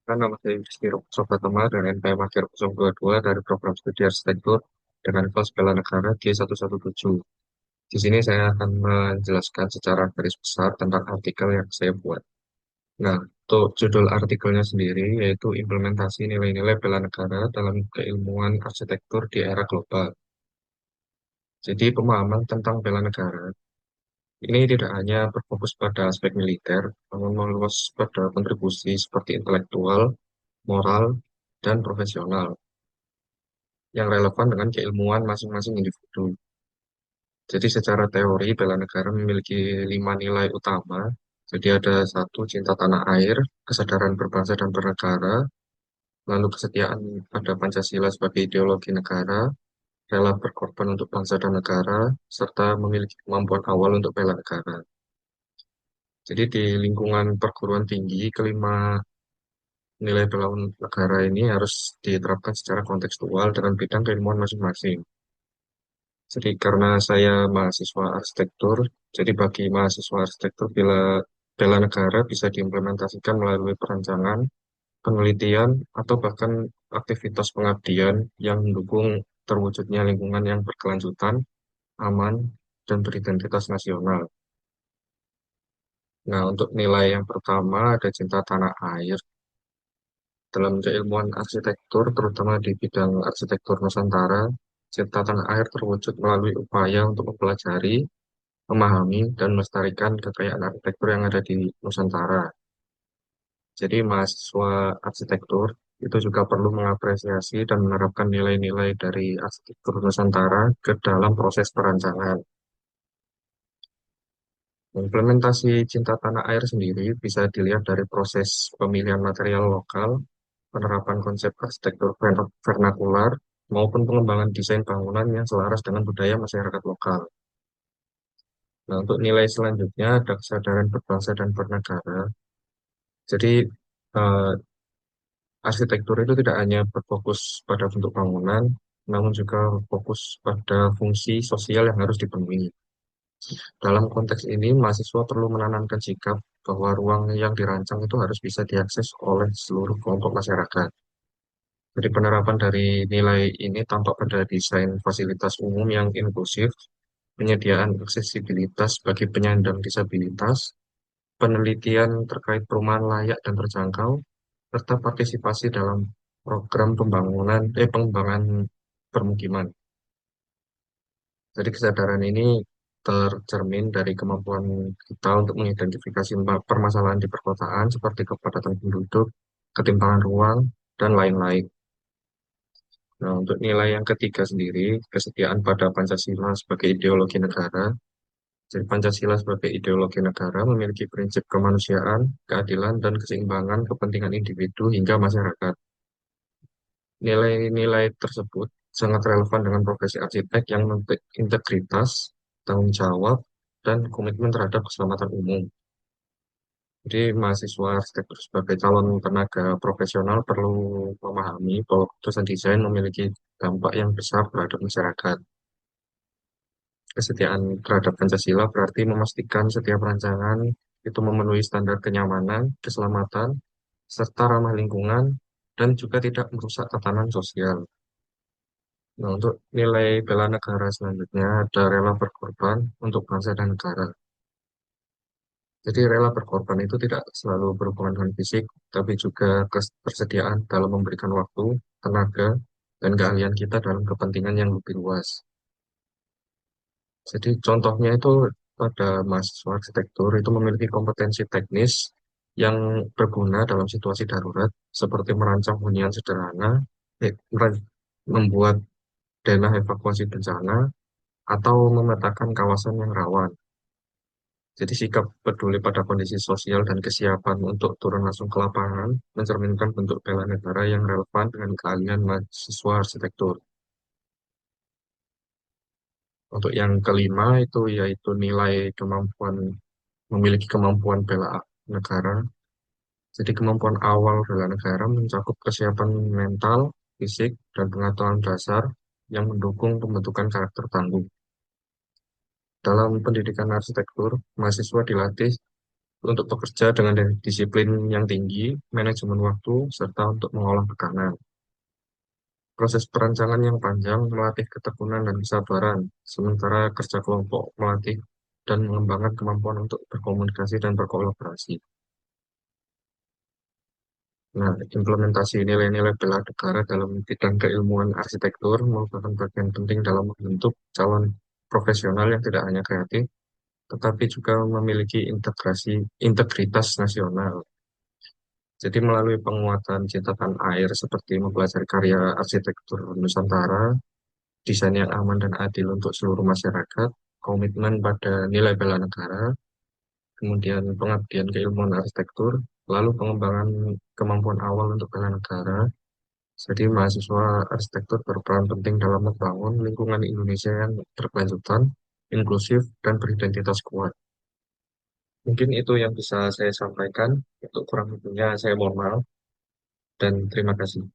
Kan nama saya Rizky Sobatama dan NPM Akhir 022 dari program studi arsitektur dengan kelas bela negara G117. Di sini saya akan menjelaskan secara garis besar tentang artikel yang saya buat. Nah, untuk judul artikelnya sendiri yaitu implementasi nilai-nilai bela negara dalam keilmuan arsitektur di era global. Jadi pemahaman tentang bela negara ini tidak hanya berfokus pada aspek militer, namun meluas pada kontribusi seperti intelektual, moral, dan profesional yang relevan dengan keilmuan masing-masing individu. Jadi secara teori bela negara memiliki 5 nilai utama. Jadi ada satu, cinta tanah air, kesadaran berbangsa dan bernegara, lalu kesetiaan pada Pancasila sebagai ideologi negara, rela berkorban untuk bangsa dan negara, serta memiliki kemampuan awal untuk bela negara. Jadi di lingkungan perguruan tinggi, kelima nilai bela negara ini harus diterapkan secara kontekstual dengan bidang keilmuan masing-masing. Jadi karena saya mahasiswa arsitektur, jadi bagi mahasiswa arsitektur bela negara bisa diimplementasikan melalui perancangan, penelitian, atau bahkan aktivitas pengabdian yang mendukung terwujudnya lingkungan yang berkelanjutan, aman, dan beridentitas nasional. Nah, untuk nilai yang pertama ada cinta tanah air. Dalam keilmuan arsitektur, terutama di bidang arsitektur Nusantara, cinta tanah air terwujud melalui upaya untuk mempelajari, memahami dan melestarikan kekayaan arsitektur yang ada di Nusantara. Jadi mahasiswa arsitektur itu juga perlu mengapresiasi dan menerapkan nilai-nilai dari arsitektur Nusantara ke dalam proses perancangan. Implementasi cinta tanah air sendiri bisa dilihat dari proses pemilihan material lokal, penerapan konsep arsitektur vernakular, maupun pengembangan desain bangunan yang selaras dengan budaya masyarakat lokal. Nah, untuk nilai selanjutnya ada kesadaran berbangsa dan bernegara. Jadi, eh, arsitektur itu tidak hanya berfokus pada bentuk bangunan, namun juga fokus pada fungsi sosial yang harus dipenuhi. Dalam konteks ini, mahasiswa perlu menanamkan sikap bahwa ruang yang dirancang itu harus bisa diakses oleh seluruh kelompok masyarakat. Jadi penerapan dari nilai ini tampak pada desain fasilitas umum yang inklusif, penyediaan aksesibilitas bagi penyandang disabilitas, penelitian terkait perumahan layak dan terjangkau, serta partisipasi dalam program pengembangan permukiman. Jadi kesadaran ini tercermin dari kemampuan kita untuk mengidentifikasi permasalahan di perkotaan seperti kepadatan penduduk, ketimpangan ruang, dan lain-lain. Nah, untuk nilai yang ketiga sendiri, kesetiaan pada Pancasila sebagai ideologi negara. Jadi Pancasila sebagai ideologi negara memiliki prinsip kemanusiaan, keadilan, dan keseimbangan kepentingan individu hingga masyarakat. Nilai-nilai tersebut sangat relevan dengan profesi arsitek yang memetik integritas, tanggung jawab, dan komitmen terhadap keselamatan umum. Jadi mahasiswa arsitektur sebagai calon tenaga profesional perlu memahami bahwa keputusan desain memiliki dampak yang besar terhadap masyarakat. Kesetiaan terhadap Pancasila berarti memastikan setiap rancangan itu memenuhi standar kenyamanan, keselamatan, serta ramah lingkungan, dan juga tidak merusak tatanan sosial. Nah, untuk nilai bela negara selanjutnya ada rela berkorban untuk bangsa dan negara. Jadi rela berkorban itu tidak selalu berhubungan dengan fisik, tapi juga ketersediaan dalam memberikan waktu, tenaga, dan keahlian kita dalam kepentingan yang lebih luas. Jadi contohnya itu pada mahasiswa arsitektur itu memiliki kompetensi teknis yang berguna dalam situasi darurat, seperti merancang hunian sederhana, membuat denah evakuasi bencana, atau memetakan kawasan yang rawan. Jadi sikap peduli pada kondisi sosial dan kesiapan untuk turun langsung ke lapangan mencerminkan bentuk bela negara yang relevan dengan keahlian mahasiswa arsitektur. Untuk yang kelima itu yaitu nilai kemampuan memiliki kemampuan bela negara. Jadi kemampuan awal bela negara mencakup kesiapan mental, fisik, dan pengetahuan dasar yang mendukung pembentukan karakter tangguh. Dalam pendidikan arsitektur, mahasiswa dilatih untuk bekerja dengan disiplin yang tinggi, manajemen waktu, serta untuk mengolah tekanan. Proses perancangan yang panjang melatih ketekunan dan kesabaran, sementara kerja kelompok melatih dan mengembangkan kemampuan untuk berkomunikasi dan berkolaborasi. Nah, implementasi nilai-nilai bela negara dalam bidang keilmuan arsitektur merupakan bagian penting dalam membentuk calon profesional yang tidak hanya kreatif, tetapi juga memiliki integritas nasional. Jadi melalui penguatan cinta tanah air seperti mempelajari karya arsitektur Nusantara, desain yang aman dan adil untuk seluruh masyarakat, komitmen pada nilai bela negara, kemudian pengabdian keilmuan arsitektur, lalu pengembangan kemampuan awal untuk bela negara. Jadi mahasiswa arsitektur berperan penting dalam membangun lingkungan Indonesia yang berkelanjutan, inklusif, dan beridentitas kuat. Mungkin itu yang bisa saya sampaikan. Untuk kurang lebihnya saya mohon maaf dan terima kasih.